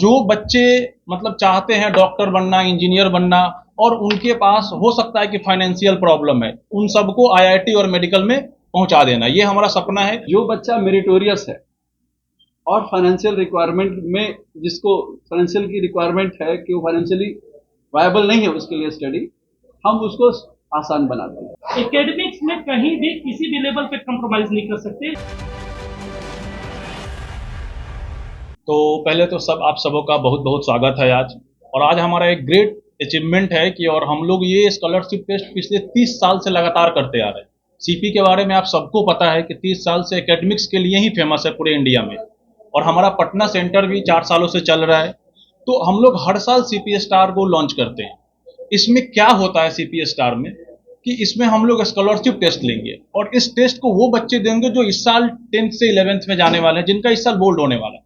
जो बच्चे मतलब चाहते हैं डॉक्टर बनना, इंजीनियर बनना और उनके पास हो सकता है कि फाइनेंशियल प्रॉब्लम है, उन सबको आईआईटी और मेडिकल में पहुंचा देना, ये हमारा सपना है। जो बच्चा मेरिटोरियस है और फाइनेंशियल रिक्वायरमेंट में, जिसको फाइनेंशियल की रिक्वायरमेंट है कि वो फाइनेंशियली वायबल नहीं है उसके लिए स्टडी, हम उसको आसान बनाते हैं। एकेडमिक्स में कहीं भी किसी भी लेवल पे कंप्रोमाइज नहीं कर सकते। तो पहले तो आप सबों का बहुत बहुत स्वागत है आज। और आज हमारा एक ग्रेट अचीवमेंट है कि और हम लोग ये स्कॉलरशिप टेस्ट पिछले 30 साल से लगातार करते आ रहे हैं। सीपी के बारे में आप सबको पता है कि 30 साल से एकेडमिक्स के लिए ही फेमस है पूरे इंडिया में, और हमारा पटना सेंटर भी 4 सालों से चल रहा है। तो हम लोग हर साल सीपी स्टार को लॉन्च करते हैं। इसमें क्या होता है सीपी स्टार में कि इसमें हम लोग स्कॉलरशिप टेस्ट लेंगे, और इस टेस्ट को वो बच्चे देंगे जो इस साल 10th से 11th में जाने वाले हैं, जिनका इस साल बोर्ड होने वाला है।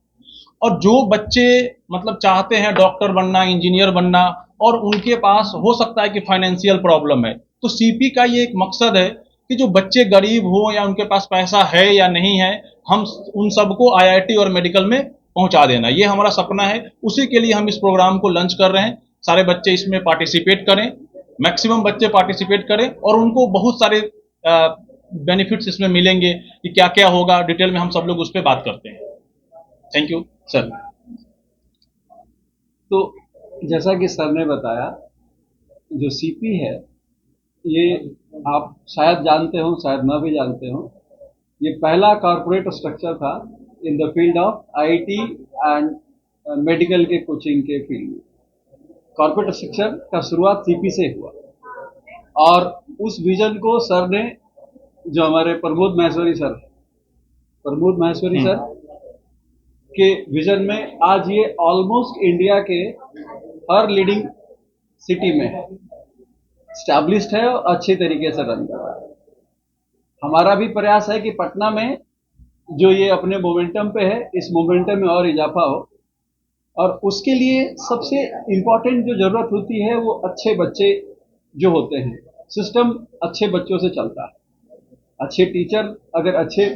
और जो बच्चे मतलब चाहते हैं डॉक्टर बनना, इंजीनियर बनना और उनके पास हो सकता है कि फाइनेंशियल प्रॉब्लम है, तो सीपी का ये एक मकसद है कि जो बच्चे गरीब हो या उनके पास पैसा है या नहीं है, हम उन सबको आईआईटी और मेडिकल में पहुंचा देना, ये हमारा सपना है। उसी के लिए हम इस प्रोग्राम को लॉन्च कर रहे हैं। सारे बच्चे इसमें पार्टिसिपेट करें, मैक्सिमम बच्चे पार्टिसिपेट करें, और उनको बहुत सारे बेनिफिट्स इसमें मिलेंगे। कि क्या क्या होगा डिटेल में हम सब लोग उस पर बात करते हैं। Thank you sir. तो जैसा कि सर ने बताया, जो सीपी है ये आप शायद जानते हो, शायद ना भी जानते हो, ये पहला कॉर्पोरेट स्ट्रक्चर था in the field of IT and medical के कोचिंग के फील्ड में। कॉर्पोरेट स्ट्रक्चर का शुरुआत सीपी से हुआ, और उस विजन को सर ने, जो हमारे प्रमोद माहेश्वरी सर के विजन में, आज ये ऑलमोस्ट इंडिया के हर लीडिंग सिटी में है, स्टैब्लिश्ड है और अच्छे तरीके से रन कर रहा है। हमारा भी प्रयास है कि पटना में जो ये अपने मोमेंटम पे है, इस मोमेंटम में और इजाफा हो, और उसके लिए सबसे इम्पोर्टेंट जो जरूरत होती है वो अच्छे बच्चे जो होते हैं। सिस्टम अच्छे बच्चों से चलता है। अच्छे टीचर अगर अच्छे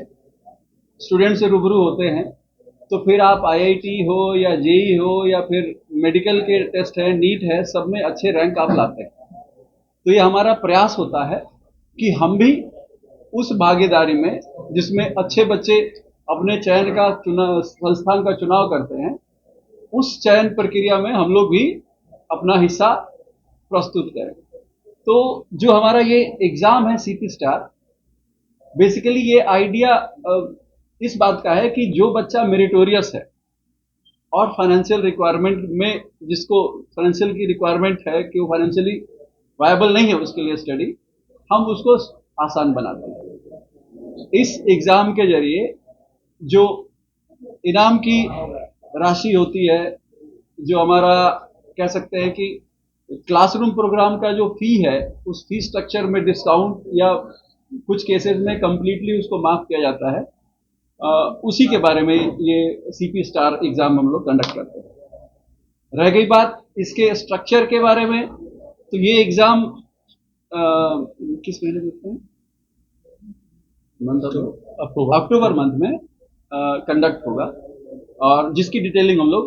स्टूडेंट से रूबरू होते हैं तो फिर आप आईआईटी हो या जेई हो या फिर मेडिकल के टेस्ट है, नीट है, सब में अच्छे रैंक आप लाते हैं। तो ये हमारा प्रयास होता है कि हम भी उस भागीदारी में, जिसमें अच्छे बच्चे अपने चयन का चुनाव, संस्थान का चुनाव करते हैं, उस चयन प्रक्रिया में हम लोग भी अपना हिस्सा प्रस्तुत करें। तो जो हमारा ये एग्जाम है सीपी स्टार, बेसिकली ये आइडिया इस बात का है कि जो बच्चा मेरिटोरियस है और फाइनेंशियल रिक्वायरमेंट में, जिसको फाइनेंशियल की रिक्वायरमेंट है कि वो फाइनेंशियली वायबल नहीं है उसके लिए स्टडी, हम उसको आसान बनाते हैं। इस एग्जाम के जरिए जो इनाम की राशि होती है, जो हमारा कह सकते हैं कि क्लासरूम प्रोग्राम का जो फी है, उस फी स्ट्रक्चर में डिस्काउंट या कुछ केसेस में कंप्लीटली उसको माफ किया जाता है। उसी के बारे में ये सीपी स्टार एग्जाम हम लोग कंडक्ट करते हैं। रह गई बात इसके स्ट्रक्चर के बारे में, तो ये एग्जाम किस महीने में होते हैं? अक्टूबर मंथ में कंडक्ट होगा, और जिसकी डिटेलिंग हम लोग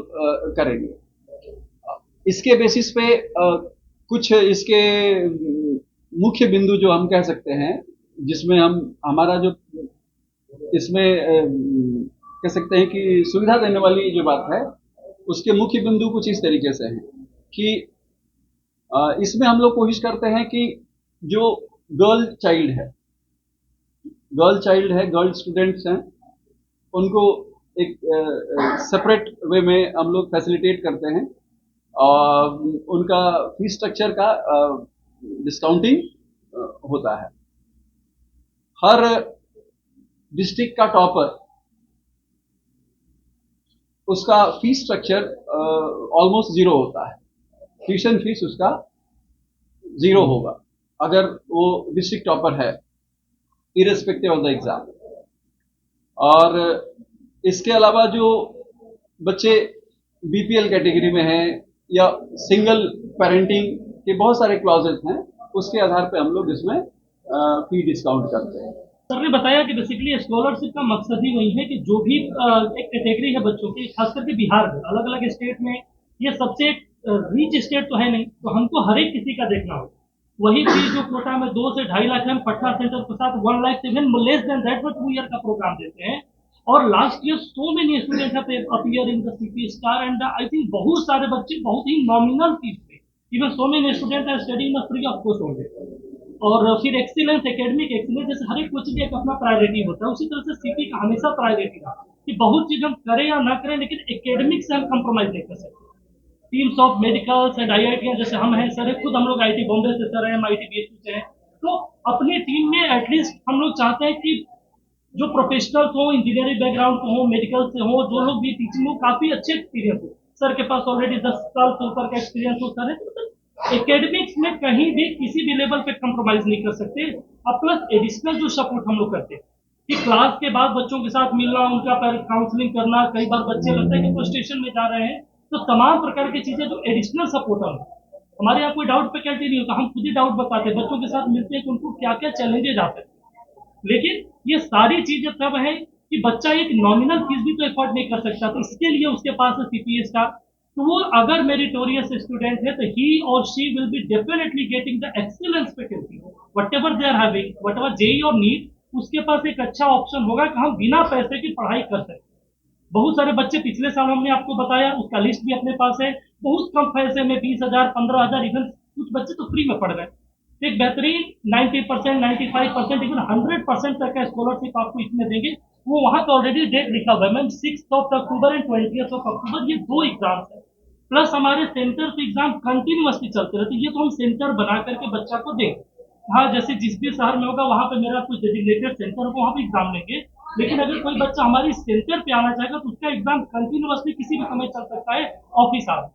करेंगे। इसके बेसिस पे कुछ इसके मुख्य बिंदु जो हम कह सकते हैं, जिसमें हमारा जो इसमें कह सकते हैं कि सुविधा देने वाली जो बात है, उसके मुख्य बिंदु कुछ इस तरीके से हैं कि इसमें हम लोग कोशिश करते हैं कि जो गर्ल चाइल्ड है, गर्ल स्टूडेंट्स हैं, उनको एक सेपरेट वे में हम लोग फैसिलिटेट करते हैं, और उनका फीस स्ट्रक्चर का डिस्काउंटिंग होता है। हर डिस्ट्रिक्ट का टॉपर, उसका फीस स्ट्रक्चर ऑलमोस्ट जीरो होता है। ट्यूशन फीस उसका जीरो होगा अगर वो डिस्ट्रिक्ट टॉपर है, इरेस्पेक्टिव ऑफ द एग्जाम। और इसके अलावा जो बच्चे बीपीएल कैटेगरी में हैं या सिंगल पेरेंटिंग के बहुत सारे क्लॉजेस हैं, उसके आधार पे हम लोग इसमें फी डिस्काउंट करते हैं। सर ने बताया कि बेसिकली स्कॉलरशिप का मकसद ही वही है कि जो भी एक कैटेगरी है बच्चों की, खास करके बिहार में, अलग अलग स्टेट में ये सबसे रिच स्टेट तो है नहीं, तो हमको हर एक किसी का देखना होगा। वही फीस जो कोटा में 2 से 2.5 लाख है, हम पटना सेंटर के साथ 1 lakh even less than that for 2 year का प्रोग्राम देते हैं। और last year so many student have appear in the CP star and I think बहुत सारे बच्चे बहुत ही नॉमिनल फीस पे, even so many student are studying free of cost only. और फिर एक्सीलेंस, एकेडमिक एक्सीलेंस, जैसे हर एक कोचिंग का एक अपना प्रायोरिटी होता है, उसी तरह से सीपी का हमेशा प्रायोरिटी रहा कि बहुत चीज हम करें या ना करें, लेकिन एकेडमिक से हम कंप्रोमाइज नहीं कर सकते। Teams of medicals and IIT जैसे हम हैं सर, खुद हम लोग आईटी बॉम्बे से सर हैं, हम आईटी बीएचयू से हैं, तो अपनी टीम में एटलीस्ट हम लोग चाहते हैं कि जो प्रोफेशनल्स हो, इंजीनियरिंग बैकग्राउंड के हो, मेडिकल से हो, जो लोग भी टीचिंग हो, काफी अच्छे एक्सपीरियंस हो। सर के पास ऑलरेडी 10 साल से ऊपर का एक्सपीरियंस हो सर है, तो एकेडमिक्स में कहीं भी किसी भी लेवल पे कंप्रोमाइज नहीं कर सकते। अब प्लस एडिशनल जो सपोर्ट हम लोग करते हैं कि क्लास के बाद बच्चों के साथ मिलना, उनका काउंसलिंग करना, कई बार बच्चे लगता है कि वो स्टेशन में जा रहे हैं, तो तमाम प्रकार की चीजें जो एडिशनल सपोर्ट हम, हमारे यहाँ कोई डाउट फैकल्टी नहीं होता, हम खुद ही डाउट बताते हैं, बच्चों के साथ मिलते हैं कि उनको क्या क्या चैलेंजेज आते हैं। लेकिन ये सारी चीजें तब है कि बच्चा एक नॉमिनल फीस भी तो एफोर्ड नहीं कर सकता, तो इसके लिए उसके पास है सीपीएस का। तो वो अगर मेरिटोरियस स्टूडेंट है तो ही और she will be definitely getting the excellence faculty whatever they are having, whatever JEE और नीट, उसके पास एक अच्छा ऑप्शन होगा कि हम बिना पैसे की पढ़ाई कर सकते। बहुत सारे बच्चे पिछले साल हमने आपको बताया, उसका लिस्ट भी अपने पास है, बहुत कम पैसे में 20,000 15,000, इवन कुछ बच्चे तो फ्री में पढ़ रहे हैं। एक बेहतरीन 90%, 95%, इवन 100% तक का स्कॉलरशिप आपको इसमें देंगे। वो वहां का ऑलरेडी डेट लिखा हुआ है मैम, 6 अक्टूबर एंड 20 अक्टूबर, ये 2 एग्जाम्स है। प्लस हमारे सेंटर पे एग्जाम कंटिन्यूअसली चलते रहते हैं, ये तो हम सेंटर बना करके बच्चा को देंगे। हाँ, जैसे जिस भी शहर में होगा वहां पे मेरा कुछ डेडिकेटेड सेंटर होगा, वहां पे एग्जाम लेंगे। लेकिन अगर कोई बच्चा हमारी सेंटर पे आना चाहेगा तो उसका एग्जाम कंटिन्यूअसली किसी भी समय चल सकता है, ऑफिस आवर।